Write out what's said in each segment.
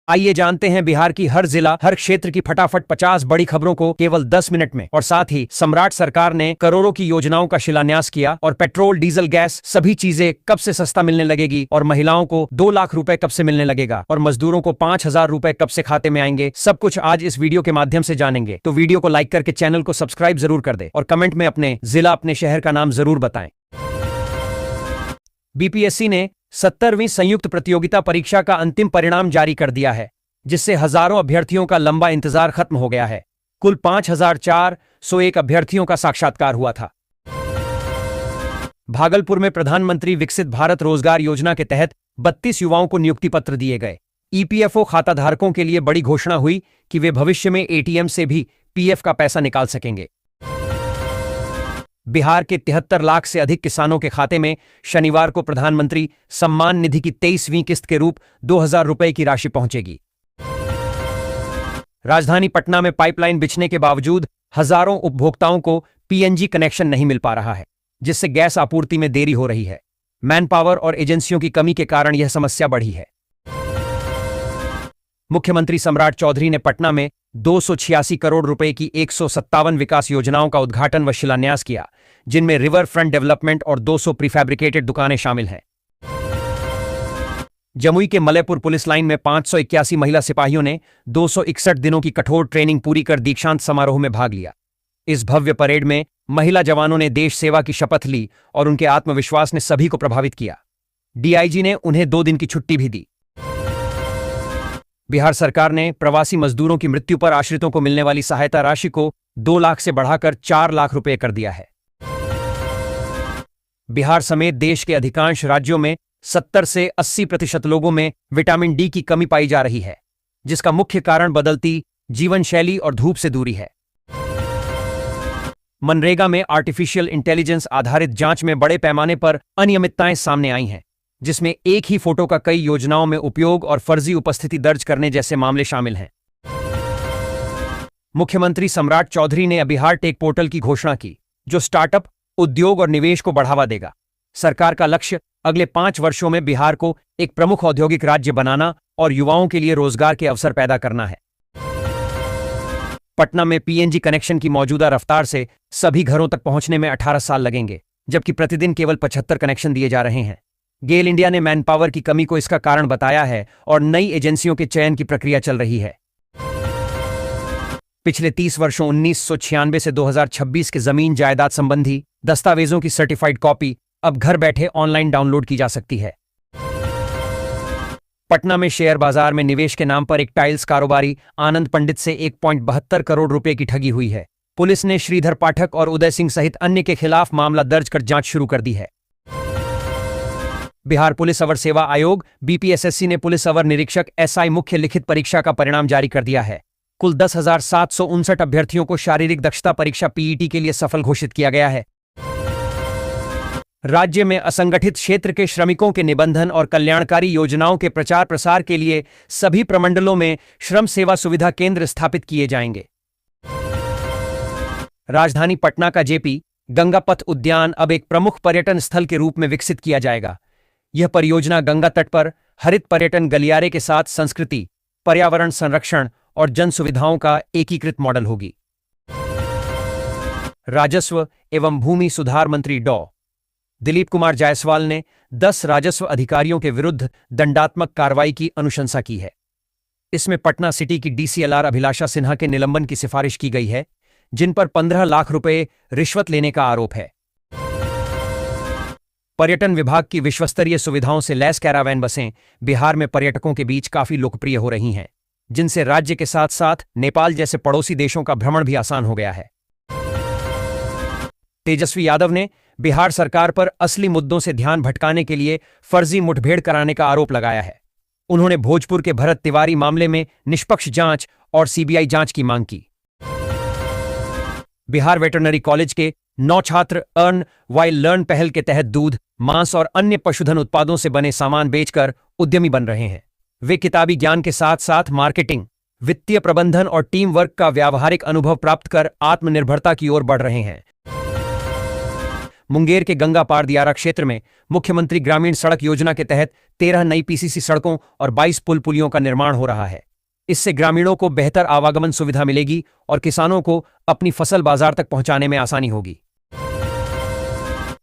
आइए जानते हैं बिहार की हर जिला हर क्षेत्र की फटाफट 50 बड़ी खबरों को केवल 10 मिनट में। और साथ ही सम्राट सरकार ने करोड़ों की योजनाओं का शिलान्यास किया और पेट्रोल डीजल गैस सभी चीजें कब से सस्ता मिलने लगेगी और महिलाओं को 2 लाख रुपए कब से मिलने लगेगा और मजदूरों को 5,000 रुपए कब से खाते में आएंगे, सब कुछ आज इस वीडियो के माध्यम से जानेंगे। तो वीडियो को लाइक करके चैनल को सब्सक्राइब जरूर कर दे और कमेंट में अपने जिला अपने शहर का नाम जरूर बताएं। बीपीएससी ने 70वीं संयुक्त प्रतियोगिता परीक्षा का अंतिम परिणाम जारी कर दिया है, जिससे हजारों अभ्यर्थियों का लंबा इंतजार खत्म हो गया है। कुल 5,401 अभ्यर्थियों का साक्षात्कार हुआ था। भागलपुर में प्रधानमंत्री विकसित भारत रोजगार योजना के तहत 32 युवाओं को नियुक्ति पत्र दिए गए। ईपीएफओ खाताधारकों के लिए बड़ी घोषणा हुई कि वे भविष्य में एटीएम से भी पीएफ का पैसा निकाल सकेंगे। बिहार के 73 लाख से अधिक किसानों के खाते में शनिवार को प्रधानमंत्री सम्मान निधि की 23वीं किस्त के रूप 2,000 रुपए की राशि पहुंचेगी। राजधानी पटना में पाइपलाइन बिछने के बावजूद हजारों उपभोक्ताओं को पीएनजी कनेक्शन नहीं मिल पा रहा है, जिससे गैस आपूर्ति में देरी हो रही है। मैन पावर और एजेंसियों की कमी के कारण यह समस्या बढ़ी है। मुख्यमंत्री सम्राट चौधरी ने पटना में 286 करोड़ रुपए की 157 विकास योजनाओं का उद्घाटन व शिलान्यास किया, जिनमें रिवर फ्रंट डेवलपमेंट और 200 प्रीफैब्रिकेटेड दुकानें शामिल हैं। जमुई के मलयपुर पुलिस लाइन में 581 महिला सिपाहियों ने 261 दिनों की कठोर ट्रेनिंग पूरी कर दीक्षांत समारोह में भाग लिया। इस भव्य परेड में महिला जवानों ने देश सेवा की शपथ ली और उनके आत्मविश्वास ने सभी को प्रभावित किया। डीआईजी ने उन्हें 2 दिन की छुट्टी भी दी। बिहार सरकार ने प्रवासी मजदूरों की मृत्यु पर आश्रितों को मिलने वाली सहायता राशि को 2 लाख से बढ़ाकर 4 लाख रुपए कर दिया है। बिहार समेत देश के अधिकांश राज्यों में 70 से 80% लोगों में विटामिन डी की कमी पाई जा रही है, जिसका मुख्य कारण बदलती जीवन शैली और धूप से दूरी है। मनरेगा में आर्टिफिशियल इंटेलिजेंस आधारित जांच में बड़े पैमाने पर अनियमितताएं सामने आई हैं, जिसमें एक ही फोटो का कई योजनाओं में उपयोग और फर्जी उपस्थिति दर्ज करने जैसे मामले शामिल हैं। मुख्यमंत्री सम्राट चौधरी ने बिहार टेक पोर्टल की घोषणा की, जो स्टार्टअप, उद्योग और निवेश को बढ़ावा देगा। सरकार का लक्ष्य अगले 5 वर्षों में बिहार को एक प्रमुख औद्योगिक राज्य बनाना और युवाओं के लिए रोजगार के अवसर पैदा करना है। पटना में पीएनजी कनेक्शन की मौजूदा रफ्तार से सभी घरों तक पहुंचने में 18 साल लगेंगे, जबकि प्रतिदिन केवल 75 कनेक्शन दिए जा रहे हैं। गेल इंडिया ने मैन पावर की कमी को इसका कारण बताया है और नई एजेंसियों के चयन की प्रक्रिया चल रही है। पिछले 30 वर्षों 1996 से 2026 के जमीन जायदाद संबंधी दस्तावेजों की सर्टिफाइड कॉपी अब घर बैठे ऑनलाइन डाउनलोड की जा सकती है। पटना में शेयर बाजार में निवेश के नाम पर एक टाइल्स कारोबारी आनंद पंडित से 1.72 करोड़ रुपए की ठगी हुई है। पुलिस ने श्रीधर पाठक और उदय सिंह सहित अन्य के खिलाफ मामला दर्ज कर जांच शुरू कर दी है। बिहार पुलिस अवर सेवा आयोग बीपीएसएससी ने पुलिस अवर निरीक्षक एसआई मुख्य लिखित परीक्षा का परिणाम जारी कर दिया है। कुल 10,759 अभ्यर्थियों को शारीरिक दक्षता परीक्षा पीईटी के लिए सफल घोषित किया गया है। राज्य में असंगठित क्षेत्र के श्रमिकों के निबंधन और कल्याणकारी योजनाओं के प्रचार प्रसार के लिए सभी प्रमंडलों में श्रम सेवा सुविधा केंद्र स्थापित किए जाएंगे। राजधानी पटना का जेपी गंगा पथ उद्यान अब एक प्रमुख पर्यटन स्थल के रूप में विकसित किया जाएगा। यह परियोजना गंगा तट पर हरित पर्यटन गलियारे के साथ संस्कृति, पर्यावरण संरक्षण और जन सुविधाओं का एकीकृत मॉडल होगी। राजस्व एवं भूमि सुधार मंत्री डॉ. दिलीप कुमार जायसवाल ने 10 राजस्व अधिकारियों के विरुद्ध दंडात्मक कार्रवाई की अनुशंसा की है। इसमें पटना सिटी की डीसीएलआर अभिलाषा सिन्हा के निलंबन की सिफारिश की गई है, जिन पर 15 लाख रुपए रिश्वत लेने का आरोप है। पर्यटन विभाग की विश्वस्तरीय सुविधाओं से लैस कैरावैन बसें बिहार में पर्यटकों के बीच काफी लोकप्रिय हो रही हैं, जिनसे राज्य के साथ साथ नेपाल जैसे पड़ोसी देशों का भ्रमण भी आसान हो गया है। तेजस्वी यादव ने बिहार सरकार पर असली मुद्दों से ध्यान भटकाने के लिए फर्जी मुठभेड़ कराने का आरोप लगाया है। उन्होंने भोजपुर के भरत तिवारी मामले में निष्पक्ष जांच और सीबीआई जांच की मांग की। बिहार वेटरनरी कॉलेज के 9 छात्र अर्न वाइल लर्न पहल के तहत दूध, मांस और अन्य पशुधन उत्पादों से बने सामान बेचकर उद्यमी बन रहे हैं। वे किताबी ज्ञान के साथ साथ मार्केटिंग, वित्तीय प्रबंधन और टीम वर्क का व्यावहारिक अनुभव प्राप्त कर आत्मनिर्भरता की ओर बढ़ रहे हैं। मुंगेर के गंगा पार दियारा क्षेत्र में मुख्यमंत्री ग्रामीण सड़क योजना के तहत 13 नई पीसीसी सड़कों और 22 पुल पुलियों का निर्माण हो रहा है। इससे ग्रामीणों को बेहतर आवागमन सुविधा मिलेगी और किसानों को अपनी फसल बाजार तक पहुंचाने में आसानी होगी।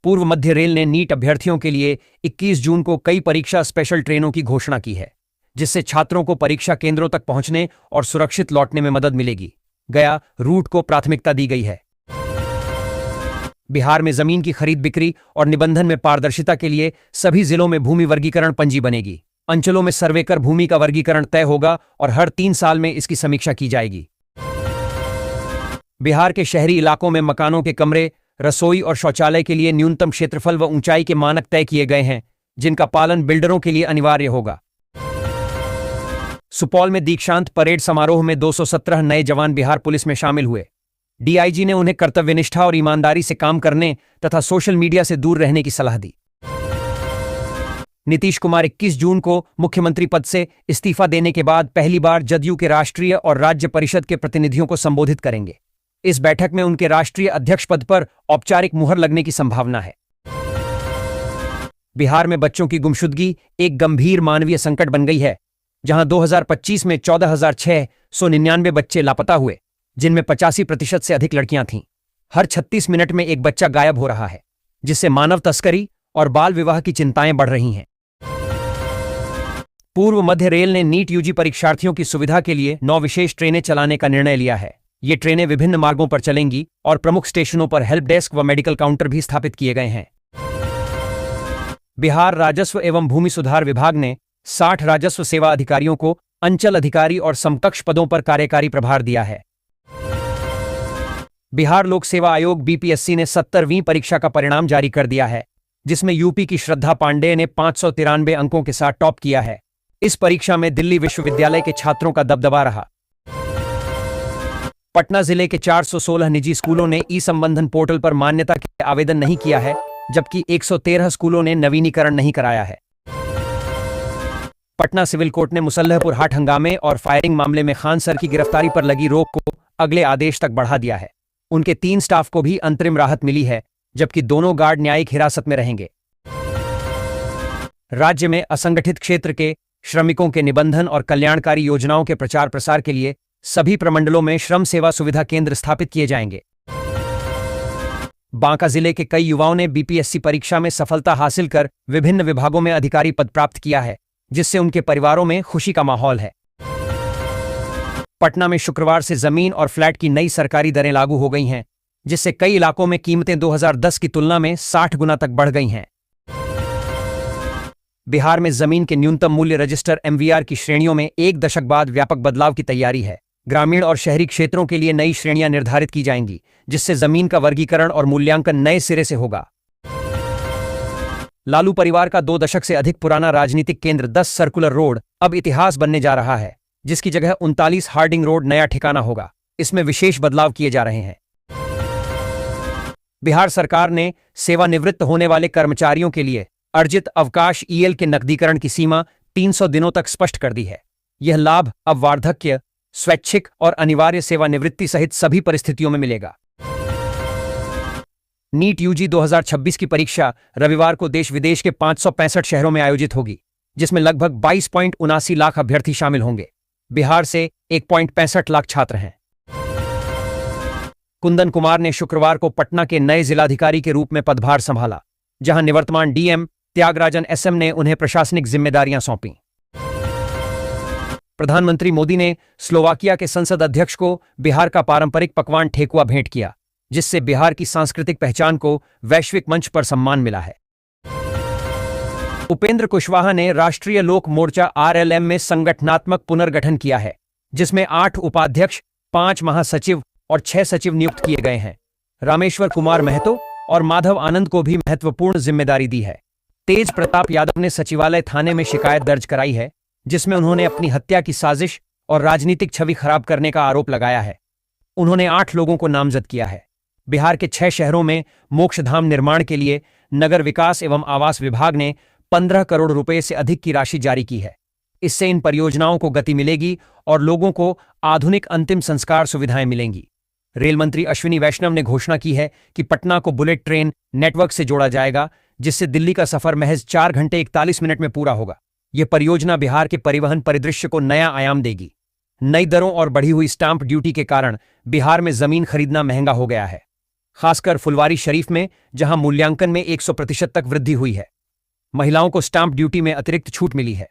पूर्व मध्य रेल ने नीट अभ्यर्थियों के लिए 21 जून को कई परीक्षा स्पेशल ट्रेनों की घोषणा की है, जिससे छात्रों को परीक्षा केंद्रों तक पहुंचने और सुरक्षित लौटने में मदद मिलेगी। गया रूट को प्राथमिकता दी गई है। बिहार में जमीन की खरीद बिक्री और निबंधन में पारदर्शिता के लिए सभी जिलों में भूमि वर्गीकरण पंजी बनेगी। अंचलों में सर्वे कर भूमि का वर्गीकरण तय होगा और हर 3 साल में इसकी समीक्षा की जाएगी। बिहार के शहरी इलाकों में मकानों के कमरे, रसोई और शौचालय के लिए न्यूनतम क्षेत्रफल व ऊंचाई के मानक तय किए गए हैं, जिनका पालन बिल्डरों के लिए अनिवार्य होगा। सुपौल में दीक्षांत परेड समारोह में 217 नए जवान बिहार पुलिस में शामिल हुए। डीआईजी ने उन्हें कर्तव्यनिष्ठा और ईमानदारी से काम करने तथा सोशल मीडिया से दूर रहने की सलाह दी। नीतीश कुमार 21 जून को मुख्यमंत्री पद से इस्तीफा देने के बाद पहली बार जदयू के राष्ट्रीय और राज्य परिषद के प्रतिनिधियों को संबोधित करेंगे। इस बैठक में उनके राष्ट्रीय अध्यक्ष पद पर औपचारिक मुहर लगने की संभावना है। बिहार में बच्चों की गुमशुदगी एक गंभीर मानवीय संकट बन गई है, जहां 2025 में 14,699 बच्चे लापता हुए, जिनमें 85% से अधिक लड़कियां थीं। हर 36 मिनट में एक बच्चा गायब हो रहा है, जिससे मानव तस्करी और बाल विवाह की चिंताएं बढ़ रही हैं। पूर्व मध्य रेल ने नीट यूजी परीक्षार्थियों की सुविधा के लिए 9 विशेष ट्रेनें चलाने का निर्णय लिया है। ये ट्रेनें विभिन्न मार्गों पर चलेंगी और प्रमुख स्टेशनों पर हेल्प डेस्क व मेडिकल काउंटर भी स्थापित किए गए हैं। बिहार राजस्व एवं भूमि सुधार विभाग ने 60 राजस्व सेवा अधिकारियों को अंचल अधिकारी और समकक्ष पदों पर कार्यकारी प्रभार दिया है। बिहार लोक सेवा आयोग बीपीएससी ने 70वीं परीक्षा का परिणाम जारी कर दिया है, जिसमें यूपी की श्रद्धा पांडेय ने 593 अंकों के साथ टॉप किया है। इस परीक्षा में दिल्ली विश्वविद्यालय के छात्रों का दबदबा रहा। पटना जिले के 416 निजी स्कूलों ने ई-संबंधन पोर्टल पर मान्यता के लिए आवेदन नहीं किया है, जबकि 113 स्कूलों ने नवीनीकरण नहीं कराया है। पटना सिविल कोर्ट ने मुसल्लहपुर हाट हंगामे और फायरिंग मामले में खान सर की गिरफ्तारी पर लगी रोक को अगले आदेश तक बढ़ा दिया है। उनके 3 स्टाफ को भी अंतरिम राहत मिली है, जबकि दोनों गार्ड न्यायिक हिरासत में रहेंगे। राज्य में असंगठित क्षेत्र के श्रमिकों के निबंधन और कल्याणकारी योजनाओं के प्रचार प्रसार के लिए सभी प्रमंडलों में श्रम सेवा सुविधा केंद्र स्थापित किए जाएंगे। बांका जिले के कई युवाओं ने बीपीएससी परीक्षा में सफलता हासिल कर विभिन्न विभागों में अधिकारी पद प्राप्त किया है, जिससे उनके परिवारों में खुशी का माहौल है। पटना में शुक्रवार से जमीन और फ्लैट की नई सरकारी दरें लागू हो गई हैं, जिससे कई इलाकों में कीमतें 2010 की तुलना में 60 गुना तक बढ़ गई हैं। बिहार में जमीन के न्यूनतम मूल्य रजिस्टर एमवीआर की श्रेणियों में 1 दशक बाद व्यापक बदलाव की तैयारी है। ग्रामीण और शहरी क्षेत्रों के लिए नई श्रेणियां निर्धारित की जाएंगी, जिससे जमीन का वर्गीकरण और मूल्यांकन नए सिरे से होगा। लालू परिवार का 2 दशक से अधिक पुराना राजनीतिक केंद्र 10 सर्कुलर रोड अब इतिहास बनने जा रहा है, जिसकी जगह 39 हार्डिंग रोड नया ठिकाना होगा। इसमें विशेष बदलाव किए जा रहे हैं। बिहार सरकार ने सेवानिवृत्त होने वाले कर्मचारियों के लिए अर्जित अवकाश ईएल के नकदीकरण की सीमा 300 दिनों तक स्पष्ट कर दी है। यह लाभ अब वार्धक्य, स्वैच्छिक और अनिवार्य सेवानिवृत्ति सहित सभी परिस्थितियों में मिलेगा। नीट यूजी 2026 की परीक्षा रविवार को देश विदेश के 565 शहरों में आयोजित होगी, जिसमें लगभग 22.79 लाख अभ्यर्थी शामिल होंगे। बिहार से 1.65 लाख छात्र हैं। कुंदन कुमार ने शुक्रवार को पटना के नए जिलाधिकारी के रूप में पदभार संभाला, जहां निवर्तमान डीएम त्यागराजन एसएम ने उन्हें प्रशासनिक जिम्मेदारियां सौंपीं। प्रधानमंत्री मोदी ने स्लोवाकिया के संसद अध्यक्ष को बिहार का पारंपरिक पकवान ठेकुआ भेंट किया, जिससे बिहार की सांस्कृतिक पहचान को वैश्विक मंच पर सम्मान मिला है। उपेंद्र कुशवाहा ने राष्ट्रीय लोक मोर्चा आरएलएम में संगठनात्मक पुनर्गठन किया है, जिसमें 8 उपाध्यक्ष, 5 महासचिव और 6 सचिव नियुक्त किए गए हैं। रामेश्वर कुमार महतो और माधव आनंद को भी महत्वपूर्ण जिम्मेदारी दी है। तेज प्रताप यादव ने सचिवालय थाने में शिकायत दर्ज कराई है, जिसमें उन्होंने अपनी हत्या की साजिश और राजनीतिक छवि खराब करने का आरोप लगाया है। उन्होंने 8 लोगों को नामजद किया है। बिहार के 6 शहरों में मोक्षधाम निर्माण के लिए नगर विकास एवं आवास विभाग ने 15 करोड़ रुपए से अधिक की राशि जारी की है। इससे इन परियोजनाओं को गति मिलेगी और लोगों को आधुनिक अंतिम संस्कार सुविधाएं मिलेंगी। रेल मंत्री अश्विनी वैष्णव ने घोषणा की है कि पटना को बुलेट ट्रेन नेटवर्क से जोड़ा जाएगा, जिससे दिल्ली का सफर महज 4 घंटे 41 मिनट में पूरा होगा। यह परियोजना बिहार के परिवहन परिदृश्य को नया आयाम देगी। नई दरों और बढ़ी हुई स्टाम्प ड्यूटी के कारण बिहार में जमीन खरीदना महंगा हो गया है, खासकर फुलवारी शरीफ में, जहां मूल्यांकन में 100% तक वृद्धि हुई है। महिलाओं को स्टाम्प ड्यूटी में अतिरिक्त छूट मिली है।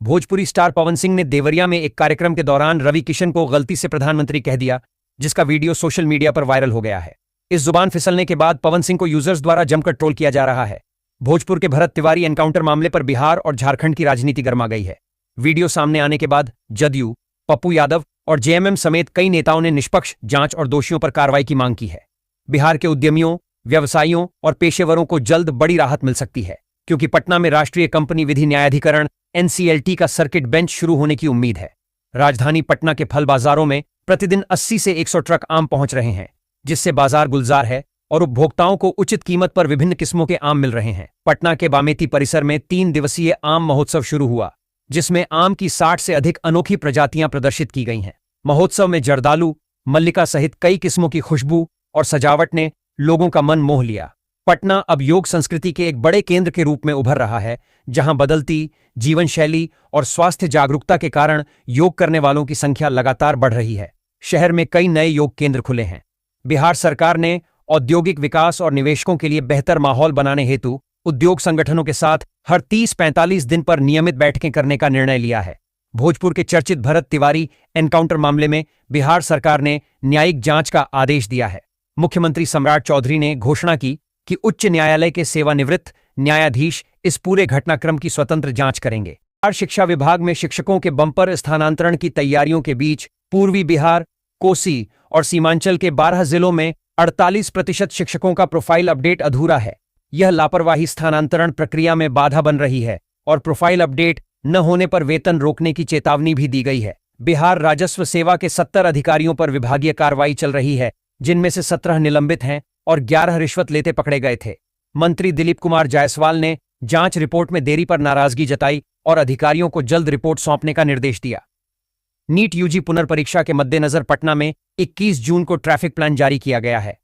भोजपुरी स्टार पवन सिंह ने देवरिया में एक कार्यक्रम के दौरान रवि किशन को गलती से प्रधानमंत्री कह दिया, जिसका वीडियो सोशल मीडिया पर वायरल हो गया है। इस जुबान फिसलने के बाद पवन सिंह को यूजर्स द्वारा जमकर ट्रोल किया जा रहा है। भोजपुर के भरत तिवारी एनकाउंटर मामले पर बिहार और झारखंड की राजनीति गर्मा गई है। वीडियो सामने आने के बाद जदयू, पप्पू यादव और जेएमएम समेत कई नेताओं ने निष्पक्ष जांच और दोषियों पर कार्रवाई की मांग की है। बिहार के उद्यमियों, व्यवसायियों और पेशेवरों को जल्द बड़ी राहत मिल सकती है, क्योंकि पटना में राष्ट्रीय कंपनी विधि न्यायाधिकरण एनसीएलटी का सर्किट बेंच शुरू होने की उम्मीद है। राजधानी पटना के फल बाजारों में प्रतिदिन 80 से 100 ट्रक आम पहुंच रहे हैं, जिससे बाजार गुलजार है और उपभोक्ताओं को उचित कीमत पर विभिन्न किस्मों के आम मिल रहे हैं। पटना के बामेती परिसर में 3 दिवसीय आम महोत्सव शुरू हुआ, जिसमें आम की 60 से अधिक अनोखी प्रजातियां प्रदर्शित की गई हैं। महोत्सव में जर्दालू, मल्लिका सहित कई किस्मों की खुशबू और सजावट ने लोगों का मन मोह लिया। पटना अब योग संस्कृति के एक बड़े केंद्र के रूप में उभर रहा है, जहां बदलती जीवन शैली और स्वास्थ्य जागरूकता के कारण योग करने वालों की संख्या लगातार बढ़ रही है। शहर में कई नए योग केंद्र खुले हैं। बिहार सरकार ने औद्योगिक विकास और निवेशकों के लिए बेहतर माहौल बनाने हेतु उद्योग संगठनों के साथ हर 30-45 दिन पर नियमित बैठकें करने का निर्णय लिया है। भोजपुर के चर्चित भरत तिवारी एनकाउंटर मामले में बिहार सरकार ने न्यायिक जांच का आदेश दिया है। मुख्यमंत्री सम्राट चौधरी ने घोषणा की कि उच्च न्यायालय के सेवानिवृत्त न्यायाधीश इस पूरे घटनाक्रम की स्वतंत्र जांच करेंगे। बिहार शिक्षा विभाग में शिक्षकों के बंपर स्थानांतरण की तैयारियों के बीच पूर्वी बिहार, कोसी और सीमांचल के 12 जिलों में 48% शिक्षकों का प्रोफाइल अपडेट अधूरा है। यह लापरवाही स्थानांतरण प्रक्रिया में बाधा बन रही है और प्रोफाइल अपडेट न होने पर वेतन रोकने की चेतावनी भी दी गई है। बिहार राजस्व सेवा के 70 अधिकारियों पर विभागीय कार्रवाई चल रही है, जिनमें से 17 निलंबित हैं और 11 रिश्वत लेते पकड़े गए थे। मंत्री दिलीप कुमार जायसवाल ने जांच रिपोर्ट में देरी पर नाराजगी जताई और अधिकारियों को जल्द रिपोर्ट सौंपने का निर्देश दिया। नीट यूजी पुनर्परीक्षा के मद्देनजर पटना में 21 जून को ट्रैफिक प्लान जारी किया गया है।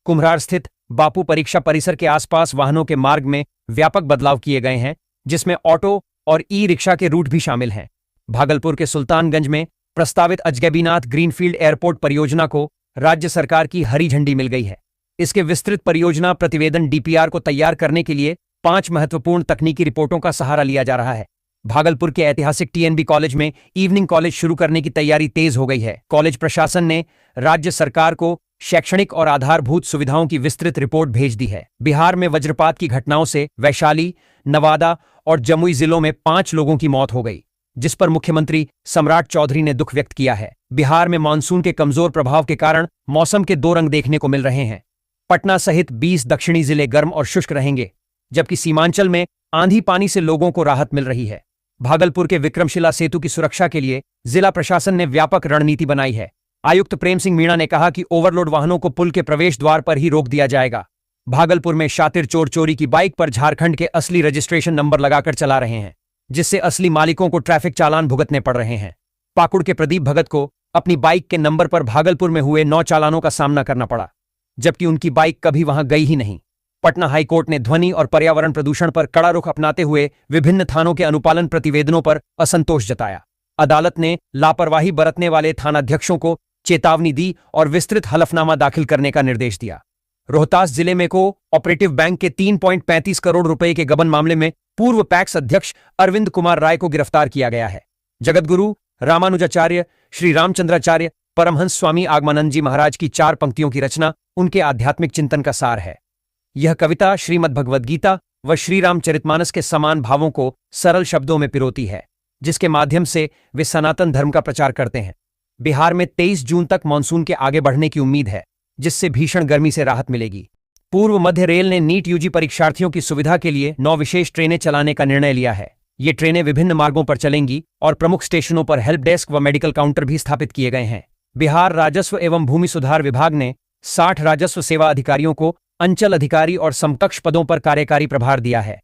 कुम्हरार स्थित बापू परीक्षा परिसर के आसपास वाहनों के मार्ग में व्यापक बदलाव किए गए हैं, जिसमें ऑटो और ई रिक्शा के रूट भी शामिल हैं। भागलपुर के सुल्तानगंज में प्रस्तावित अजगैबीनाथ ग्रीनफील्ड एयरपोर्ट परियोजना को राज्य सरकार की हरी झंडी मिल गई है। इसके विस्तृत परियोजना प्रतिवेदन डीपीआर को तैयार करने के लिए 5 महत्वपूर्ण तकनीकी रिपोर्टों का सहारा लिया जा रहा है। भागलपुर के ऐतिहासिक टीएनबी कॉलेज में इवनिंग कॉलेज शुरू करने की तैयारी तेज हो गई है। कॉलेज प्रशासन ने राज्य सरकार को शैक्षणिक और आधारभूत सुविधाओं की विस्तृत रिपोर्ट भेज दी है। बिहार में वज्रपात की घटनाओं से वैशाली, नवादा और जमुई जिलों में 5 लोगों की मौत हो गई, जिस पर मुख्यमंत्री सम्राट चौधरी ने दुख व्यक्त किया है। बिहार में मानसून के कमजोर प्रभाव के कारण मौसम के 2 रंग देखने को मिल रहे हैं। पटना सहित 20 दक्षिणी जिले गर्म और शुष्क रहेंगे, जबकि सीमांचल में आंधी पानी से लोगों को राहत मिल रही है। भागलपुर के विक्रमशिला सेतु की सुरक्षा के लिए जिला प्रशासन ने व्यापक रणनीति बनाई है। आयुक्त प्रेम सिंह मीणा ने कहा कि ओवरलोड वाहनों को पुल के प्रवेश द्वार पर ही रोक दिया जाएगा। भागलपुर में शातिर चोर चोरी की बाइक पर झारखंड के असली रजिस्ट्रेशन नंबर लगाकर चला रहे हैं, जिससे असली मालिकों को ट्रैफिक चालान भुगतने पड़ रहे हैं। पाकुड़ के प्रदीप भगत को अपनी बाइक के नंबर पर भागलपुर में हुए 9 चालानों का सामना करना पड़ा, जबकि उनकी बाइक कभी वहां गई ही नहीं। पटना हाईकोर्ट ने ध्वनि और पर्यावरण प्रदूषण पर कड़ा रुख अपनाते हुए विभिन्न थानों के अनुपालन प्रतिवेदनों पर असंतोष जताया। अदालत ने लापरवाही बरतने वाले थानाध्यक्षों को चेतावनी दी और विस्तृत हलफनामा दाखिल करने का निर्देश दिया। रोहतास जिले में को ऑपरेटिव बैंक के 3.35 करोड़ रुपए के गबन मामले में पूर्व पैक्स अध्यक्ष अरविंद कुमार राय को गिरफ्तार किया गया है। जगतगुरु रामानुजाचार्य श्री रामचंद्राचार्य परमहंस स्वामी आगमानंद जी महाराज की 4 पंक्तियों की रचना उनके आध्यात्मिक चिंतन का सार है। यह कविता श्रीमद् भगवद गीता व श्री रामचरितमानस के समान भावों को सरल शब्दों में पिरोती है, जिसके माध्यम से वे सनातन धर्म का प्रचार करते हैं। बिहार में 23 जून तक मानसून के आगे बढ़ने की उम्मीद है, जिससे भीषण गर्मी से राहत मिलेगी। पूर्व मध्य रेल ने नीट यूजी परीक्षार्थियों की सुविधा के लिए 9 विशेष ट्रेनें चलाने का निर्णय लिया है। ये ट्रेनें विभिन्न मार्गों पर चलेंगी और प्रमुख स्टेशनों पर हेल्प डेस्क व मेडिकल काउंटर भी स्थापित किए गए हैं। बिहार राजस्व एवं भूमि सुधार विभाग ने 60 राजस्व सेवा अधिकारियों को अंचल अधिकारी और समकक्ष पदों पर कार्यकारी प्रभार दिया है।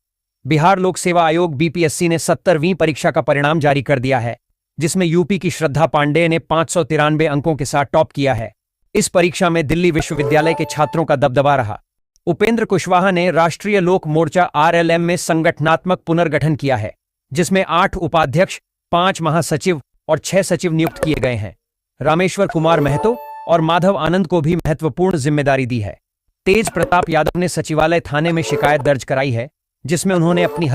बिहार लोक सेवा आयोग बीपीएससी ने 70वीं परीक्षा का परिणाम जारी कर दिया है, जिसमें यूपी की श्रद्धा पांडेय ने 593 अंकों के साथ टॉप किया है। इस परीक्षा में दिल्ली विश्वविद्यालय के छात्रों का दबदबा रहा। उपेंद्र कुशवाहा ने राष्ट्रीय लोक मोर्चा आरएलएम में संगठनात्मक पुनर्गठन किया है, जिसमें 8 उपाध्यक्ष, 5 महासचिव और 6 सचिव नियुक्त किए गए हैं। रामेश्वर कुमार महतो और माधव आनंद को भी महत्वपूर्ण जिम्मेदारी दी है। तेज प्रताप यादव ने सचिवालय थाने में शिकायत दर्ज कराई है, जिसमें उन्होंने अपनी